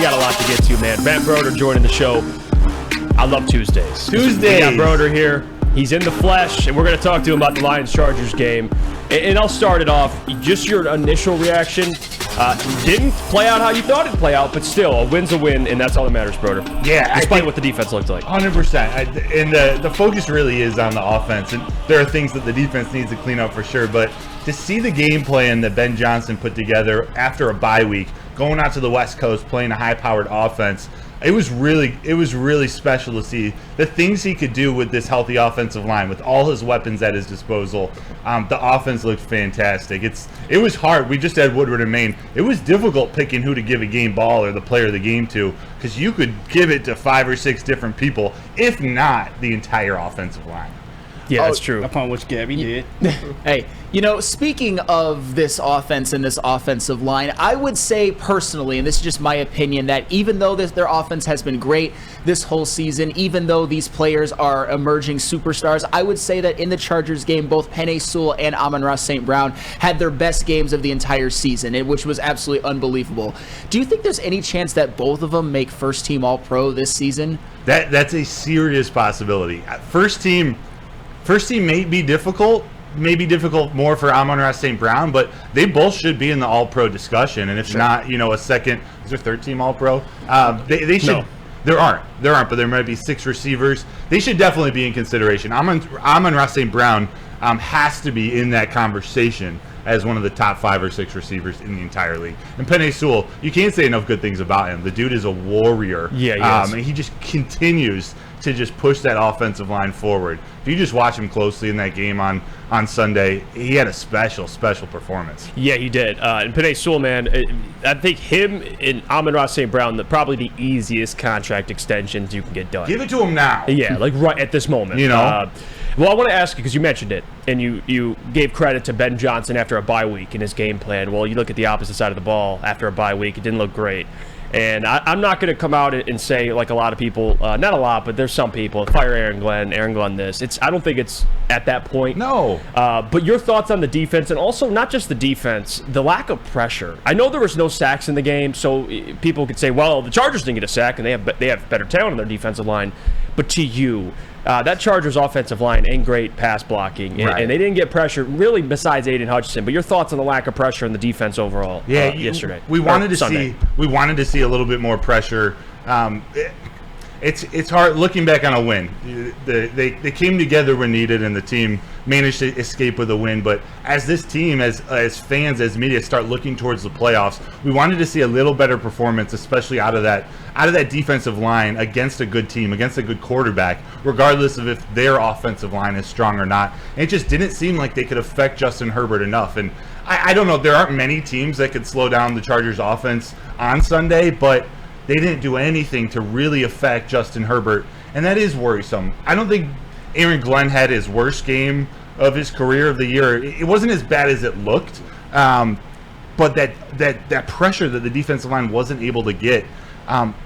we got a lot to get to, man. Matt Broder joining the show. I love Tuesdays. We got Broder here. He's in the flesh, and we're going to talk to him about the Lions-Chargers game. And I'll start it off. Just your initial reaction. Didn't play out how you thought it'd play out, but still, a win's a win, and that's all that matters, Broder. Yeah. Despite what the defense looked like. 100%. And the focus really is on the offense. And there are things that the defense needs to clean up for sure. But to see the game plan that Ben Johnson put together after a bye week, going out to the West Coast, playing a high-powered offense, it was really special to see the things he could do with this healthy offensive line, with all his weapons at his disposal. The offense looked fantastic. It was hard. We just had Woodward in Maine. It was difficult picking who to give a game ball or the player of the game to, because you could give it to 5 or 6 different people, if not the entire offensive line. Yeah, that's true. Upon which Gabby did. Hey, speaking of this offense and this offensive line, I would say personally, and this is just my opinion, that even though their offense has been great this whole season, even though these players are emerging superstars, I would say that in the Chargers game, both Penei Sewell and Amon-Ra St. Brown had their best games of the entire season, which was absolutely unbelievable. Do you think there's any chance that both of them make first-team All-Pro this season? That's a serious possibility. First team may be difficult. Maybe difficult more for Amon-Ra St. Brown, but they both should be in the All-Pro discussion. And if not, a second, is there third team All-Pro? They should. No. There aren't, but there might be 6 receivers. They should definitely be in consideration. Amon-Ra St. Brown has to be in that conversation as one of the top 5 or 6 receivers in the entire league. And Penei Sewell, you can't say enough good things about him. The dude is a warrior. Yeah, he is. And he just continues to just push that offensive line forward. If you just watch him closely in that game on Sunday, he had a special performance. Yeah, he did. And Penei Sewell, man, I think him and Amon-Ra St. Brown, probably the easiest contract extensions you can get done. Give it to him now. Yeah, like right at this moment. Well, I want to ask you, because you mentioned it, and you gave credit to Ben Johnson after a bye week in his game plan. Well, you look at the opposite side of the ball after a bye week, it didn't look great. And I'm not going to come out and say, like a lot of people, not a lot, but there's some people, fire Aaron Glenn this. I don't think it's at that point. No. But your thoughts on the defense, and also not just the defense, the lack of pressure. I know there was no sacks in the game, so people could say, well, the Chargers didn't get a sack, and they have better talent on their defensive line. But to you, that Chargers offensive line ain't great pass blocking, and they didn't get pressure really besides Aiden Hutchinson. But your thoughts on the lack of pressure in the defense overall? Yesterday. We wanted to see a little bit more pressure. It's hard looking back on a win. They came together when needed, and the team managed to escape with a win. But as this team, as fans, as media start looking towards the playoffs, we wanted to see a little better performance, especially out of that defensive line against a good team, against a good quarterback, regardless of if their offensive line is strong or not. And it just didn't seem like they could affect Justin Herbert enough. And I don't know, there aren't many teams that could slow down the Chargers offense on Sunday, but they didn't do anything to really affect Justin Herbert, and that is worrisome. I don't think Aaron Glenn had his worst game of his career of the year. It wasn't as bad as it looked, but that pressure that the defensive line wasn't able to get,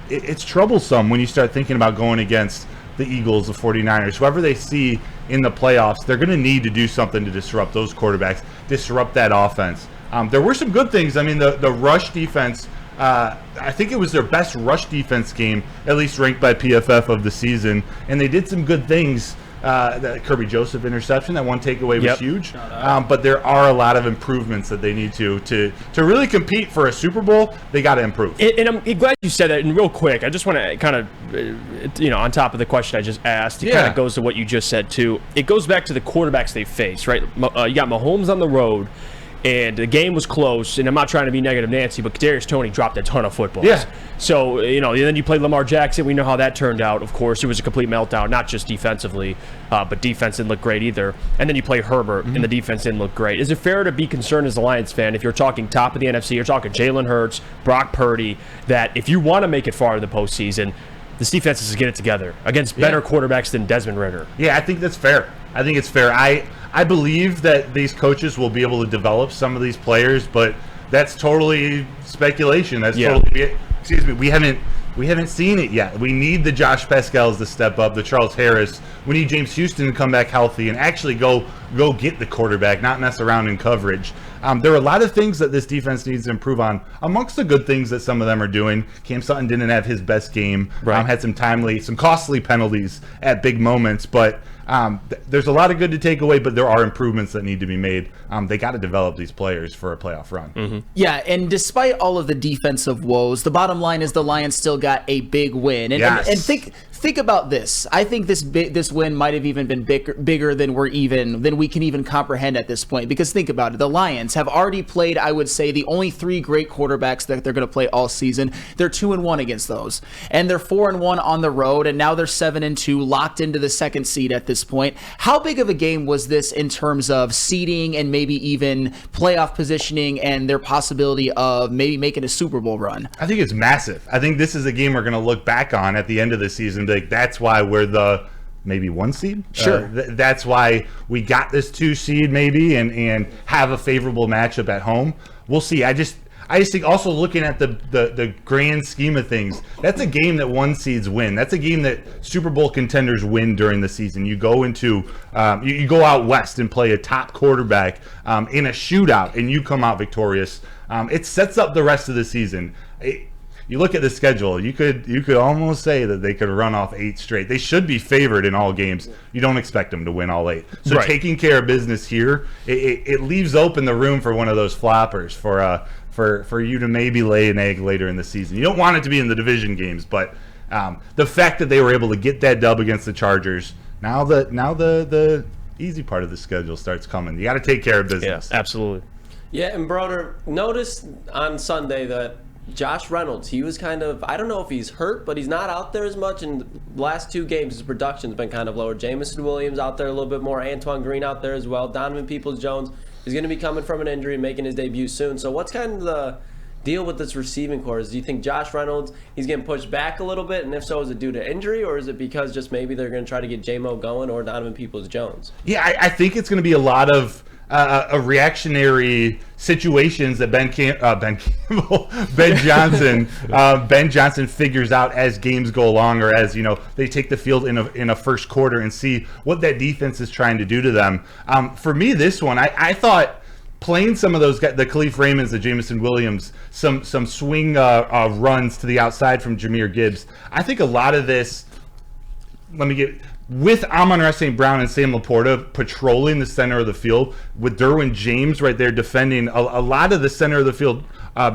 it's troublesome when you start thinking about going against the Eagles, the 49ers, whoever they see in the playoffs. They're going to need to do something to disrupt those quarterbacks, disrupt that offense. There were some good things. I mean, the rush defense, I think it was their best rush defense game, at least ranked by PFF of the season, and they did some good things. That Kirby Joseph interception, that one takeaway was huge, but there are a lot of improvements that they need to really compete for a Super Bowl. They got to improve. And I'm glad you said that. And real quick, I just want to kind of, on top of the question I just asked, it kind of goes to what you just said too. It goes back to the quarterbacks they face, right? You got Mahomes on the road, and the game was close, and I'm not trying to be negative Nancy, but Kadarius Toney dropped a ton of footballs. Yeah. So, and then you played Lamar Jackson. We know how that turned out. Of course, it was a complete meltdown, not just defensively, but defense didn't look great either. And then you play Herbert, and the defense didn't look great. Is it fair to be concerned as a Lions fan, if you're talking top of the NFC, you're talking Jalen Hurts, Brock Purdy, that if you want to make it far in the postseason, this defense is to get it together against better quarterbacks than Desmond Ridder? Yeah, I think that's fair. I think it's fair. I believe that these coaches will be able to develop some of these players, but that's totally speculation. That's totally, excuse me, we haven't seen it yet. We need the Josh Pascals to step up, the Charles Harris. We need James Houston to come back healthy and actually go get the quarterback, not mess around in coverage. there are a lot of things that this defense needs to improve on. Amongst the good things that some of them are doing, Cam Sutton didn't have his best game. Right. Had some costly penalties at big moments, but there's a lot of good to take away, but there are improvements that need to be made. They got to develop these players for a playoff run. Mm-hmm. Yeah, and despite all of the defensive woes, the bottom line is the Lions still got a big win. And think about this. I think this win might have even been bigger than we can even comprehend at this point. Because think about it, the Lions have already played, I would say, the only 3 great quarterbacks that they're going to play all season. They're 2-1 against those, and they're 4-1 on the road, and now they're 7-2, locked into the second seed at this point. How big of a game was this in terms of seeding and maybe even playoff positioning and their possibility of maybe making a Super Bowl run? I think it's massive. I think this is a game we're going to look back on at the end of the season. Like, that's why we're the maybe 1 seed. Sure. That's why we got this 2 seed maybe and have a favorable matchup at home. We'll see. I just think also looking at the grand scheme of things, that's a game that 1 seeds win. That's a game that Super Bowl contenders win during the season. You go into you go out west and play a top quarterback in a shootout, and you come out victorious. It sets up the rest of the season. You look at the schedule, you could almost say that they could run off 8 straight. They should be favored in all games. You don't expect them to win all 8. So Right. Taking care of business here, it leaves open the room for one of those floppers for you to maybe lay an egg later in the season. You don't want it to be in the division games, but the fact that they were able to get that dub against the Chargers, now the easy part of the schedule starts coming. You got to take care of business. Yeah, absolutely. Yeah, and Broder, notice on Sunday that Josh Reynolds, he was kind of, I don't know if he's hurt, but he's not out there as much. In the last 2 games, his production's been kind of lower. Jamison Williams out there a little bit more. Antoine Green out there as well. Donovan Peoples-Jones is going to be coming from an injury and making his debut soon. So what's kind of the deal with this receiving corps? Do you think Josh Reynolds, he's getting pushed back a little bit? And if so, is it due to injury, or is it because just maybe they're going to try to get J-Mo going, or Donovan Peoples-Jones? Yeah, I think it's going to be a lot of reactionary situations that Ben Johnson figures out as games go along, or as they take the field in a first quarter and see what that defense is trying to do to them. For me, this one, I thought playing some of those guys, the Khalif Raymonds, the Jamison Williams, some swing runs to the outside from Jahmyr Gibbs. I think a lot of this, with Amon-Ra St. Brown and Sam Laporta patrolling the center of the field, with Derwin James right there defending a lot of the center of the field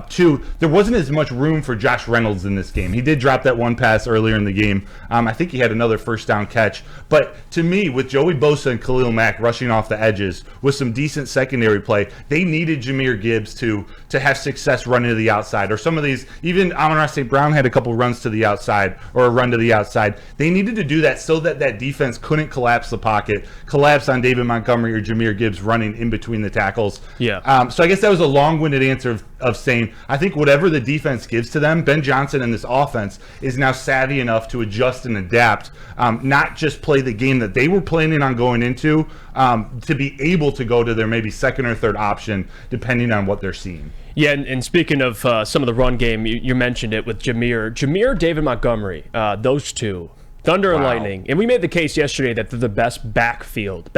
too, there wasn't as much room for Josh Reynolds in this game. He did drop that 1 pass earlier in the game. I think he had another first down catch. But to me, with Joey Bosa and Khalil Mack rushing off the edges with some decent secondary play, they needed Jahmyr Gibbs to have success running to the outside. Or some of these, even Amon-Ra St. Brown had a couple runs to the outside, or a run to the outside. They needed to do that so that defense couldn't collapse the pocket, collapse on David Montgomery or Jahmyr Gibbs running in between the tackles. Yeah. So I guess that was a long-winded answer of saying, I think whatever the defense gives to them, Ben Johnson and this offense is now savvy enough to adjust and adapt, not just play the game that they were planning on going into, to be able to go to their maybe second or third option, depending on what they're seeing. Yeah, and speaking of some of the run game, you mentioned it with Jahmyr, David Montgomery, those two. Thunder and Lightning. And we made the case yesterday that they're the best backfield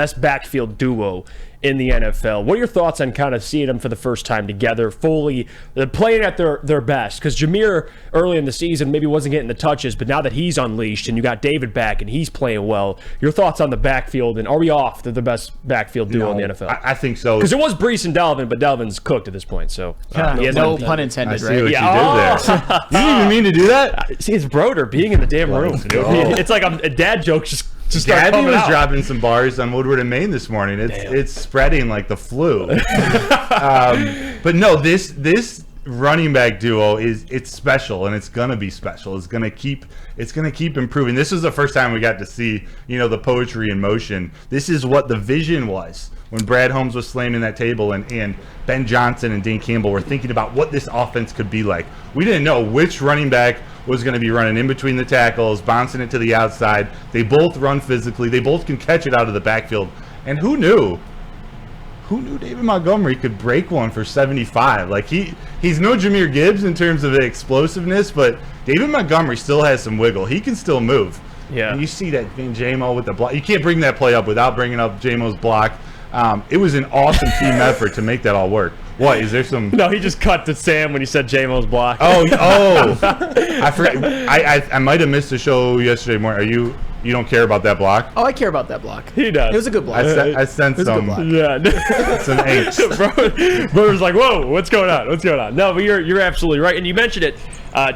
duo in the NFL. What are your thoughts on kind of seeing them for the first time together, fully playing at their best? Because Jahmyr early in the season maybe wasn't getting the touches, but now that he's unleashed and you got David back and he's playing well, your thoughts on the backfield, and are we off? They're the best backfield duo in the NFL. I think so. Because it was Brees and Dalvin, but Dalvin's cooked at this point. So no pun intended, I see right? what you did there. You didn't even mean to do that? See, it's Broder being in the damn room. It's like a dad joke just start Gabby coming was out. dropping some bars on Woodward and Maine this morning. It's spreading like the flu. But no, this running back duo it's special, and it's gonna be special. It's gonna keep improving. This was the first time we got to see the poetry in motion. This is what the vision was when Brad Holmes was slamming that table, and Ben Johnson and Dane Campbell were thinking about what this offense could be like. We didn't know which running back was going to be running in between the tackles, bouncing it to the outside. They both run physically. They both can catch it out of the backfield. And who knew? Who knew David Montgomery could break one for 75? Like he's no Jahmyr Gibbs in terms of explosiveness, but David Montgomery still has some wiggle. He can still move. Yeah. And you see that J-Mo with the block. You can't bring that play up without bringing up J-Mo's block It was an awesome team effort to make that all work. What is there some? No, he just cut to Sam when he said J-Mo's block. Oh, I forgot. I might have missed the show yesterday morning. You don't care about that block? Oh, I care about that block. He does. It was a good block. I sensed some Yeah. some angst. Bro's like, whoa, what's going on? What's going on? No, but you're absolutely right, and you mentioned it.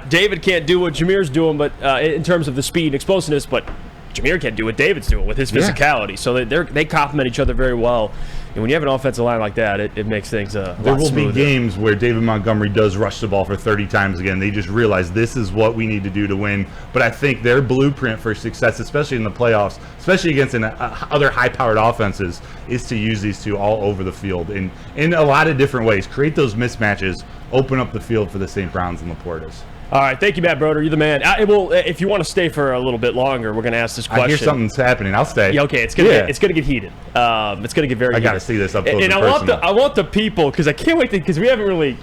David can't do what Jameer's doing, but in terms of the speed and explosiveness, but Jameer can't do what David's doing with his physicality. So they complement each other very well. And when you have an offensive line like that, it makes things a lot There will smoother. be games where David Montgomery does rush the ball for 30 times again. They just realize this is what we need to do to win. But I think their blueprint for success, especially in the playoffs, especially against other high-powered offenses, is to use these two all over the field in a lot of different ways. Create those mismatches, open up the field for the St. Browns and Laportas. All right, thank you, Matt Broder. You're the man. If you want to stay for a little bit longer, we're going to ask this question. I hear something's happening. I'll stay. Yeah, okay, it's gonna get heated. It's gonna get very. I heated. gotta see this up close and and personal. I want the people, because I can't wait because we haven't really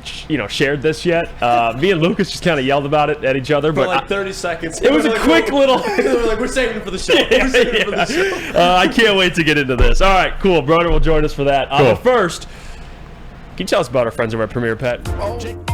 shared this yet. Me and Lucas just kind of yelled about it at each other, For but like 30 seconds. it was a quick little. We're like, we're saving it for the show. We're saving it for the show. I can't wait to get into this. All right, cool. Broder will join us for that. Cool. But first, can you tell us about our friends over at Premier Pet? Oh.